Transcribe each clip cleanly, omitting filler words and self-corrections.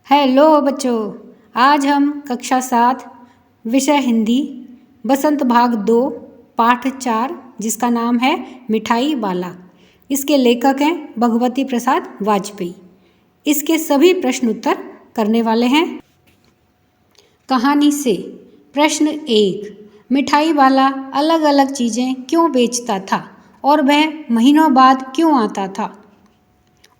Hello बच्चों, आज हम कक्षा 7 विषय हिंदी बसंत भाग 2 पाठ 4 जिसका नाम है मिठाई वाला। इसके लेखक हैं भगवती प्रसाद वाजपेयी। इसके सभी प्रश्न उत्तर करने वाले हैं। कहानी से प्रश्न 1, मिठाई वाला अलग अलग चीज़ें क्यों बेचता था और वह महीनों बाद क्यों आता था?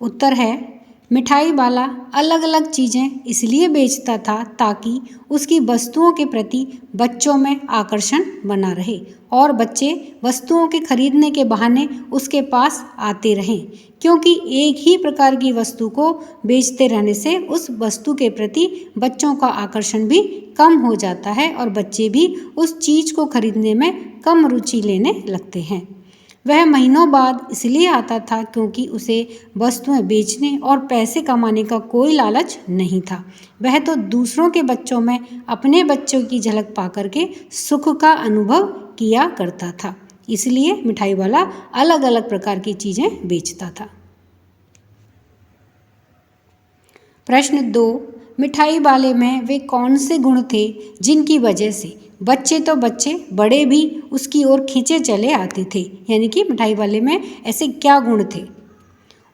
उत्तर है, मिठाई वाला अलग अलग चीज़ें इसलिए बेचता था ताकि उसकी वस्तुओं के प्रति बच्चों में आकर्षण बना रहे और बच्चे वस्तुओं के खरीदने के बहाने उसके पास आते रहें, क्योंकि एक ही प्रकार की वस्तु को बेचते रहने से उस वस्तु के प्रति बच्चों का आकर्षण भी कम हो जाता है और बच्चे भी उस चीज़ को खरीदने में कम रुचि लेने लगते हैं। वह महीनों बाद इसलिए आता था क्योंकि उसे वस्तुएं बेचने और पैसे कमाने का कोई लालच नहीं था। वह तो दूसरों के बच्चों में अपने बच्चों की झलक पाकर के सुख का अनुभव किया करता था, इसलिए मिठाई वाला अलग अलग प्रकार की चीज़ें बेचता था। प्रश्न 2, मिठाई वाले में वे कौन से गुण थे जिनकी वजह से बच्चे तो बच्चे बड़े भी उसकी ओर खींचे चले आते थे? यानी कि मिठाई वाले में ऐसे क्या गुण थे?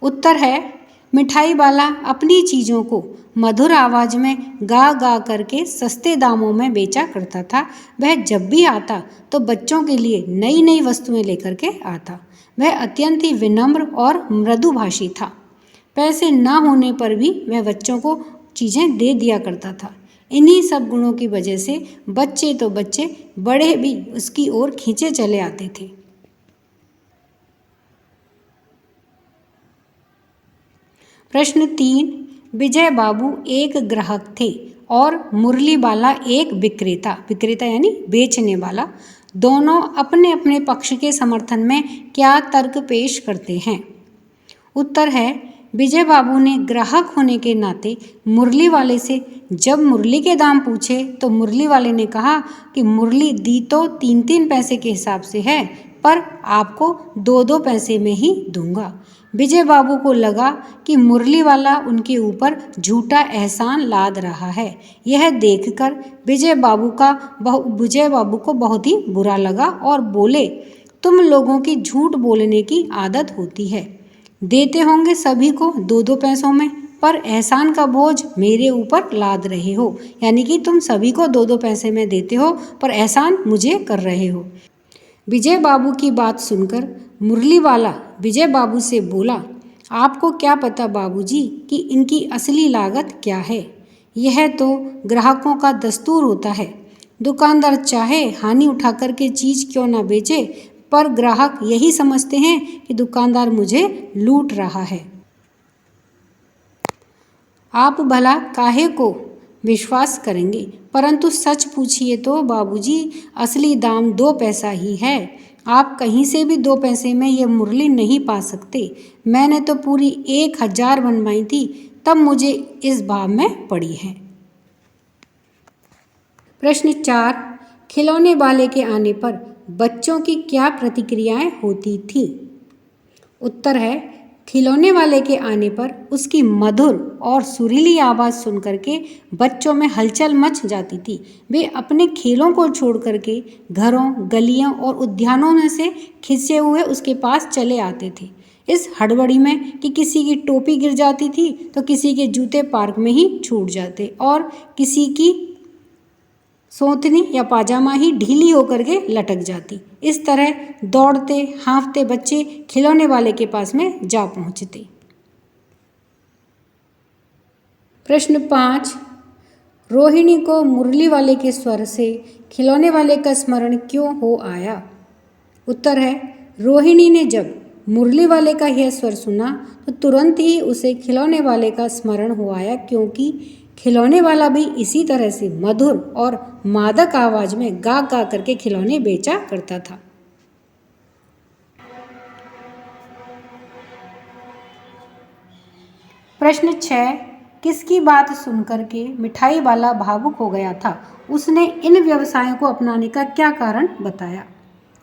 उत्तर है, मिठाई वाला अपनी चीज़ों को मधुर आवाज़ में गा गा करके सस्ते दामों में बेचा करता था। वह जब भी आता तो बच्चों के लिए नई नई वस्तुएं लेकर के आता। वह अत्यंत ही विनम्र और मृदुभाषी था। पैसे ना होने पर भी वह बच्चों को चीज़ें दे दिया करता था। इन्हीं सब गुणों की वजह से बच्चे तो बच्चे बड़े भी उसकी ओर खींचे चले आते थे। प्रश्न 3, विजय बाबू एक ग्राहक थे और मुरली वाला एक विक्रेता यानी बेचने वाला। दोनों अपने अपने पक्ष के समर्थन में क्या तर्क पेश करते हैं? उत्तर है, विजय बाबू ने ग्राहक होने के नाते मुरली वाले से जब मुरली के दाम पूछे तो मुरली वाले ने कहा कि मुरली दी तो 3-3 पैसे के हिसाब से है, पर आपको 2-2 पैसे में ही दूंगा। विजय बाबू को लगा कि मुरली वाला उनके ऊपर झूठा एहसान लाद रहा है। यह देखकर विजय बाबू को बहुत ही बुरा लगा और बोले, तुम लोगों की झूठ बोलने की आदत होती है। देते होंगे सभी को 2-2 पैसों में, पर एहसान का बोझ मेरे ऊपर लाद रहे हो। यानी कि तुम सभी को 2-2 पैसे में देते हो पर एहसान मुझे कर रहे हो। विजय बाबू की बात सुनकर मुरली वाला विजय बाबू से बोला, आपको क्या पता बाबूजी कि इनकी असली लागत क्या है? यह तो ग्राहकों का दस्तूर होता है। दुकानदार चाहे हानि उठा कर के चीज़ क्यों ना बेचे, पर ग्राहक यही समझते हैं कि दुकानदार मुझे लूट रहा है। आप भला काहे को विश्वास करेंगे, परंतु सच पूछिए तो बाबूजी असली दाम 2 पैसा ही है। आप कहीं से भी 2 पैसे में ये मुरली नहीं पा सकते। मैंने तो पूरी 1000 बनवाई थी, तब मुझे इस भाव में पड़ी है। प्रश्न 4, खिलौने वाले के आने पर बच्चों की क्या प्रतिक्रियाएं होती थी? उत्तर है, खिलौने वाले के आने पर उसकी मधुर और सुरीली आवाज़ सुनकर के बच्चों में हलचल मच जाती थी। वे अपने खेलों को छोड़ करके घरों, गलियों और उद्यानों में से खिंचे हुए उसके पास चले आते थे। इस हड़बड़ी में कि किसी की टोपी गिर जाती थी तो किसी के जूते पार्क में ही छूट जाते और किसी की सोंतनी या पाजामा ही ढीली होकर के लटक जाती। इस तरह दौड़ते हाँफते बच्चे खिलौने वाले के पास में जा पहुँचते। प्रश्न 5, रोहिणी को मुरली वाले के स्वर से खिलौने वाले का स्मरण क्यों हो आया? उत्तर है, रोहिणी ने जब मुरली वाले का यह स्वर सुना तो तुरंत ही उसे खिलौने वाले का स्मरण हो आया, क्योंकि खिलौने वाला भी इसी तरह से मधुर और मादक आवाज में गा गा करके खिलौने बेचा करता था। प्रश्न 6, किसकी बात सुनकर के मिठाई वाला भावुक हो गया था? उसने इन व्यवसायों को अपनाने का क्या कारण बताया?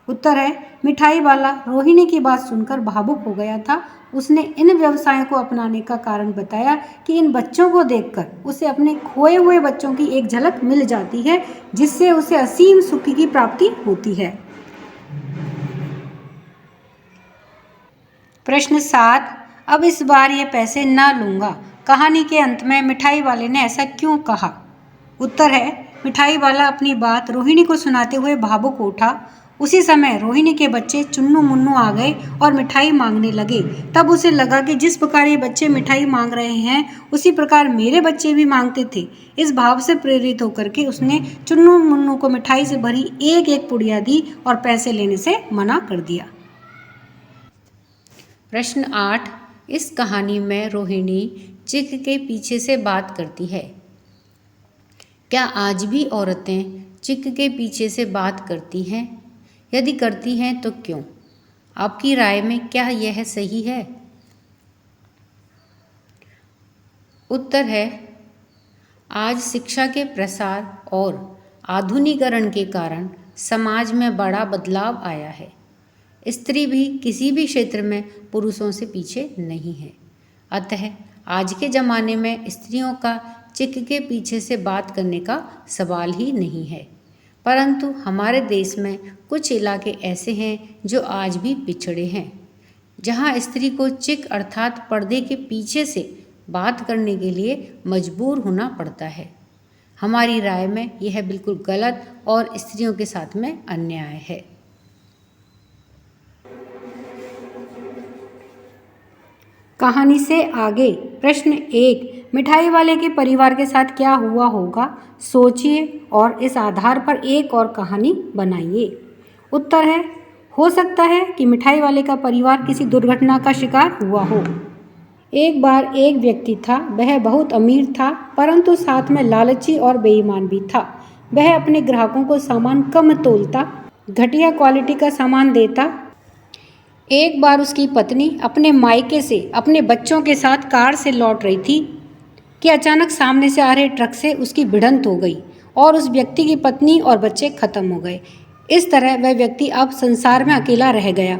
उत्तर है मिठाई वाला रोहिणी की बात सुनकर भावुक हो गया था। उसने इन व्यवसायों को अपनाने का कारण बताया कि इन बच्चों को देखकर उसे अपने खोए हुए बच्चों की एक झलक मिल जाती है, जिससे उसे असीम सुख की प्राप्ति होती है। प्रश्न 7, अब इस बार ये पैसे ना लूँगा। कहानी के अंत में मिठाई वाले ने ऐसा क्यों कहा? उत्तर है मिठाई वाला अपनी बात रोहिणी को सुनाते हुए भावुक उठा। उसी समय रोहिणी के बच्चे चुन्नू मुन्नू आ गए और मिठाई मांगने लगे। तब उसे लगा कि जिस प्रकार ये बच्चे मिठाई मांग रहे हैं, उसी प्रकार मेरे बच्चे भी मांगते थे। इस भाव से प्रेरित होकर के उसने चुन्नू मुन्नू को मिठाई से भरी एक एक पुड़िया दी और पैसे लेने से मना कर दिया। प्रश्न 8, इस कहानी में रोहिणी चिक के पीछे से बात करती है। क्या आज भी औरतें चिक के पीछे से बात करती हैं? यदि करती हैं तो क्यों? आपकी राय में क्या यह सही है? उत्तर है आज शिक्षा के प्रसार और आधुनिकीकरण के कारण समाज में बड़ा बदलाव आया है। स्त्री भी किसी भी क्षेत्र में पुरुषों से पीछे नहीं है। अतः आज के ज़माने में स्त्रियों का चिक के पीछे से बात करने का सवाल ही नहीं है। परंतु हमारे देश में कुछ इलाके ऐसे हैं जो आज भी पिछड़े हैं, जहां स्त्री को चिक अर्थात पर्दे के पीछे से बात करने के लिए मजबूर होना पड़ता है। हमारी राय में यह बिल्कुल गलत और स्त्रियों के साथ में अन्याय है। कहानी से आगे प्रश्न 1, मिठाई वाले के परिवार के साथ क्या हुआ होगा? सोचिए और इस आधार पर एक और कहानी बनाइए। उत्तर है हो सकता है कि मिठाई वाले का परिवार किसी दुर्घटना का शिकार हुआ हो। एक बार एक व्यक्ति था, वह बहुत अमीर था, परंतु साथ में लालची और बेईमान भी था। वह अपने ग्राहकों को सामान कम तोलता, घटिया क्वालिटी का सामान देता। एक बार उसकी पत्नी अपने मायके से अपने बच्चों के साथ कार से लौट रही थी कि अचानक सामने से आ रहे ट्रक से उसकी भिड़ंत हो गई और उस व्यक्ति की पत्नी और बच्चे खत्म हो गए। इस तरह वह व्यक्ति अब संसार में अकेला रह गया।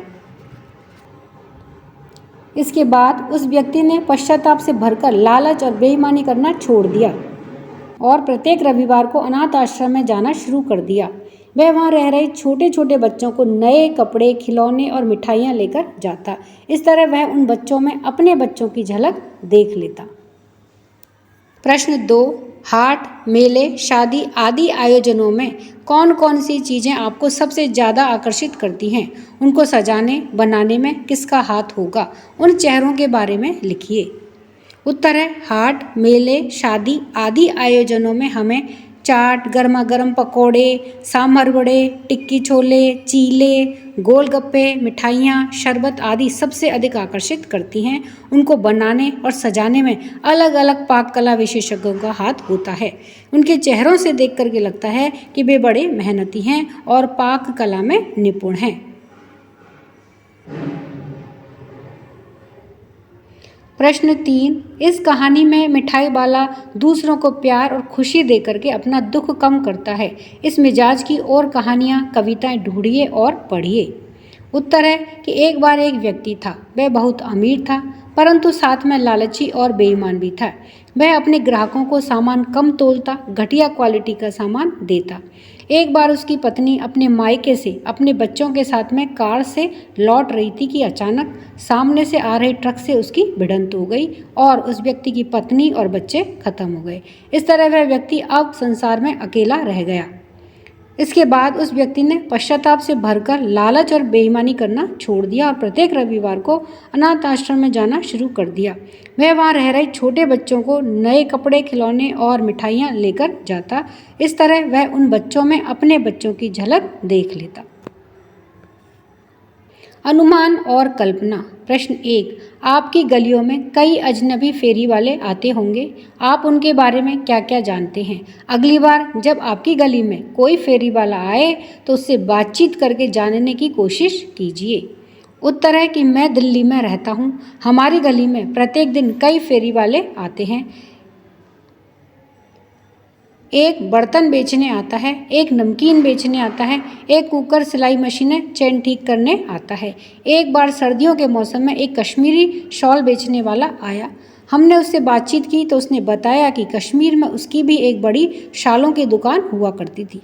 इसके बाद उस व्यक्ति ने पश्चाताप से भरकर लालच और बेईमानी करना छोड़ दिया और प्रत्येक रविवार को अनाथ आश्रम में जाना शुरू कर दिया। वह वहाँ रह रहे छोटे छोटे बच्चों को नए कपड़े, खिलौने और मिठाइयाँ लेकर जाता। इस तरह वह उन बच्चों में अपने बच्चों की झलक देख लेता। प्रश्न 2, हाट, मेले, शादी आदि आयोजनों में कौन कौन सी चीज़ें आपको सबसे ज़्यादा आकर्षित करती हैं? उनको सजाने बनाने में किसका हाथ होगा? उन चेहरों के बारे में लिखिए। उत्तर है हाट, मेले, शादी आदि आयोजनों में हमें चाट, गर्मा गर्म पकौड़े, सांभर वड़े, टिक्की छोले, चीले, गोलगप्पे, मिठाइयाँ, शरबत आदि सबसे अधिक आकर्षित करती हैं। उनको बनाने और सजाने में अलग अलग पाक कला विशेषज्ञों का हाथ होता है। उनके चेहरों से देख करके लगता है कि वे बड़े मेहनती हैं और पाक कला में निपुण हैं। प्रश्न 3, इस कहानी में मिठाई वाला दूसरों को प्यार और खुशी देकर के अपना दुख कम करता है। इस मिजाज की और कहानियाँ, कविताएं ढूंढिए और पढ़िए। उत्तर है कि एक बार एक व्यक्ति था, वह बहुत अमीर था, परंतु साथ में लालची और बेईमान भी था। वह अपने ग्राहकों को सामान कम तोलता, घटिया क्वालिटी का सामान देता। एक बार उसकी पत्नी अपने मायके से अपने बच्चों के साथ में कार से लौट रही थी कि अचानक सामने से आ रहे ट्रक से उसकी भिड़ंत हो गई और उस व्यक्ति की पत्नी और बच्चे खत्म हो गए। इस तरह वह व्यक्ति अब संसार में अकेला रह गया। इसके बाद उस व्यक्ति ने पश्चाताप से भरकर लालच और बेईमानी करना छोड़ दिया और प्रत्येक रविवार को अनाथ आश्रम में जाना शुरू कर दिया। वह वहाँ रह रहे छोटे बच्चों को नए कपड़े, खिलौने और मिठाइयाँ लेकर जाता। इस तरह वह उन बच्चों में अपने बच्चों की झलक देख लेता। अनुमान और कल्पना। प्रश्न 1, आपकी गलियों में कई अजनबी फेरी वाले आते होंगे। आप उनके बारे में क्या क्या जानते हैं? अगली बार जब आपकी गली में कोई फेरी वाला आए तो उससे बातचीत करके जानने की कोशिश कीजिए। उत्तर है कि मैं दिल्ली में रहता हूँ। हमारी गली में प्रत्येक दिन कई फेरी वाले आते हैं। एक बर्तन बेचने आता है, एक नमकीन बेचने आता है, एक कुकर सिलाई मशीनें चेन ठीक करने आता है। एक बार सर्दियों के मौसम में एक कश्मीरी शॉल बेचने वाला आया। हमने उससे बातचीत की तो उसने बताया कि कश्मीर में उसकी भी एक बड़ी शालों की दुकान हुआ करती थी।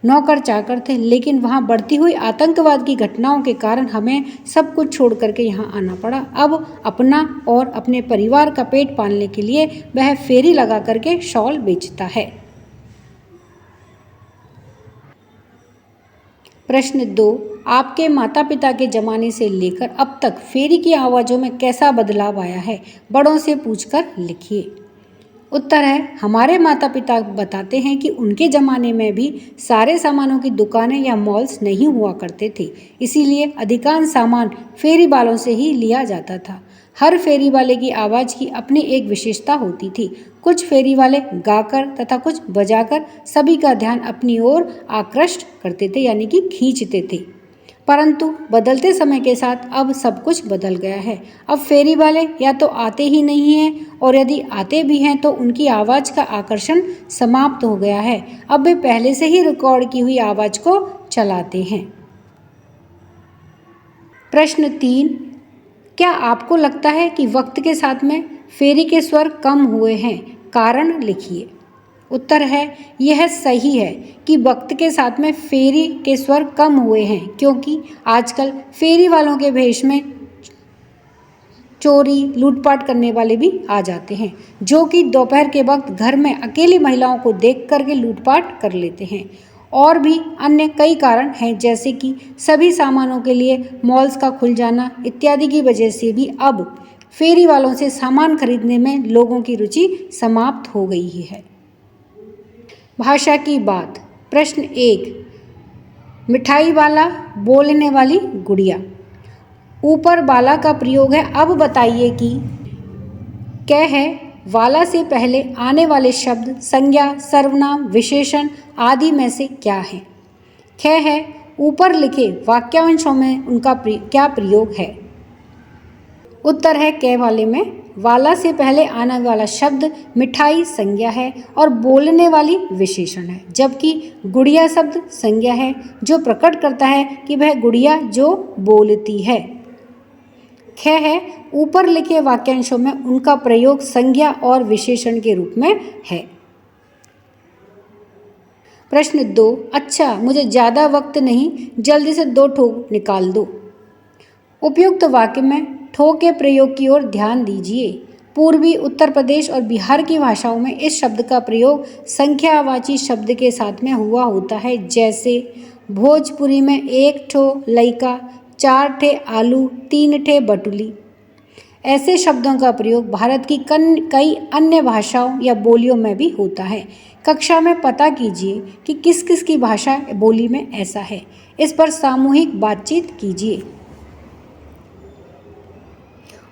नौकर चाकर थे, लेकिन वहाँ बढ़ती हुई आतंकवाद की घटनाओं के कारण हमें सब कुछ छोड़ करके यहाँ आना पड़ा। अब अपना और अपने परिवार का पेट पालने के लिए वह फेरी लगा करके शॉल बेचता है। प्रश्न 2, आपके माता पिता के ज़माने से लेकर अब तक फेरी की आवाज़ों में कैसा बदलाव आया है? बड़ों से पूछकर लिखिए। उत्तर है, हमारे माता पिता बताते हैं कि उनके ज़माने में भी सारे सामानों की दुकानें या मॉल्स नहीं हुआ करते थे, इसीलिए अधिकांश सामान फेरी वालों से ही लिया जाता था। हर फेरी वाले की आवाज़ की अपनी एक विशेषता होती थी। कुछ फेरी वाले गाकर तथा कुछ बजाकर सभी का ध्यान अपनी ओर आकृष्ट करते थे, यानी कि खींचते थे। परंतु बदलते समय के साथ अब सब कुछ बदल गया है। अब फेरी वाले या तो आते ही नहीं हैं, और यदि आते भी हैं तो उनकी आवाज़ का आकर्षण समाप्त हो गया है। अब वे पहले से ही रिकॉर्ड की हुई आवाज़ को चलाते हैं। प्रश्न 3, क्या आपको लगता है कि वक्त के साथ में फेरी के स्वर कम हुए हैं? कारण लिखिए। उत्तर है, यह सही है कि वक्त के साथ में फेरी के स्वर कम हुए हैं, क्योंकि आजकल फेरी वालों के भेष में चोरी लूटपाट करने वाले भी आ जाते हैं, जो कि दोपहर के वक्त घर में अकेली महिलाओं को देख करके लूटपाट कर लेते हैं। और भी अन्य कई कारण हैं, जैसे कि सभी सामानों के लिए मॉल्स का खुल जाना इत्यादि की वजह से भी अब फेरी वालों से सामान खरीदने में लोगों की रुचि समाप्त हो गई है। भाषा की बात। प्रश्न 1, मिठाई वाला, बोलने वाली गुड़िया। ऊपर वाला का प्रयोग है। अब बताइए कि क्या है। वाला से पहले आने वाले शब्द, संज्ञा, सर्वनाम, विशेषण आदि में से क्या है? ख है, ऊपर लिखे वाक्यांशों में उनका क्या प्रयोग है? उत्तर है, क वाले में वाला से पहले आने वाला शब्द मिठाई संज्ञा है और बोलने वाली विशेषण है, जबकि गुड़िया शब्द संज्ञा है, जो प्रकट करता है कि वह गुड़िया जो बोलती है। ख है, ऊपर लिखे वाक्यांशों में उनका प्रयोग संज्ञा और विशेषण के रूप में है। प्रश्न 2, अच्छा मुझे ज़्यादा वक्त नहीं, जल्दी से 2 ठोक निकाल दो। उपयुक्त वाक्य में ठो के प्रयोग की ओर ध्यान दीजिए। पूर्वी उत्तर प्रदेश और बिहार की भाषाओं में इस शब्द का प्रयोग संख्यावाची शब्द के साथ में हुआ होता है, जैसे भोजपुरी में 1 ठो लइका, 4 ठे आलू, 3 ठे बटुली। ऐसे शब्दों का प्रयोग भारत की कई अन्य भाषाओं या बोलियों में भी होता है। कक्षा में पता कीजिए कि किस किस की भाषा बोली में ऐसा है। इस पर सामूहिक बातचीत कीजिए।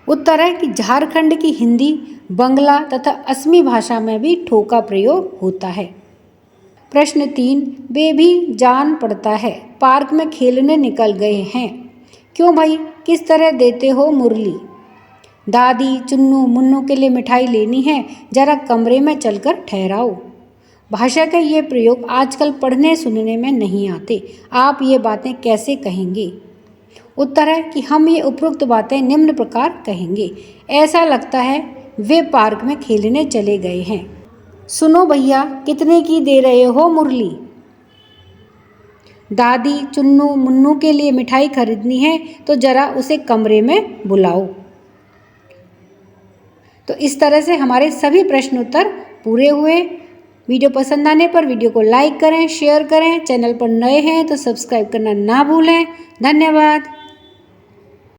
उत्तर है कि झारखंड की हिंदी, बंगला तथा असमी भाषा में भी ठो का प्रयोग होता है। प्रश्न 3, वे भी जान पड़ता है पार्क में खेलने निकल गए हैं। क्यों भाई, किस तरह देते हो मुरली? दादी चुन्नू मुन्नू के लिए मिठाई लेनी है, जरा कमरे में चलकर ठहराओ। भाषा का ये प्रयोग आजकल पढ़ने सुनने में नहीं आते। आप ये बातें कैसे कहेंगे? उत्तर है कि हम ये उपरोक्त बातें निम्न प्रकार कहेंगे। ऐसा लगता है वे पार्क में खेलने चले गए हैं। सुनो भैया, कितने की दे रहे हो मुरली? दादी चुन्नू मुन्नू के लिए मिठाई खरीदनी है, तो जरा उसे कमरे में बुलाओ। तो इस तरह से हमारे सभी प्रश्न उत्तर पूरे हुए। वीडियो पसंद आने पर वीडियो को लाइक करें, शेयर करें। चैनल पर नए हैं तो सब्सक्राइब करना ना भूलें। धन्यवाद।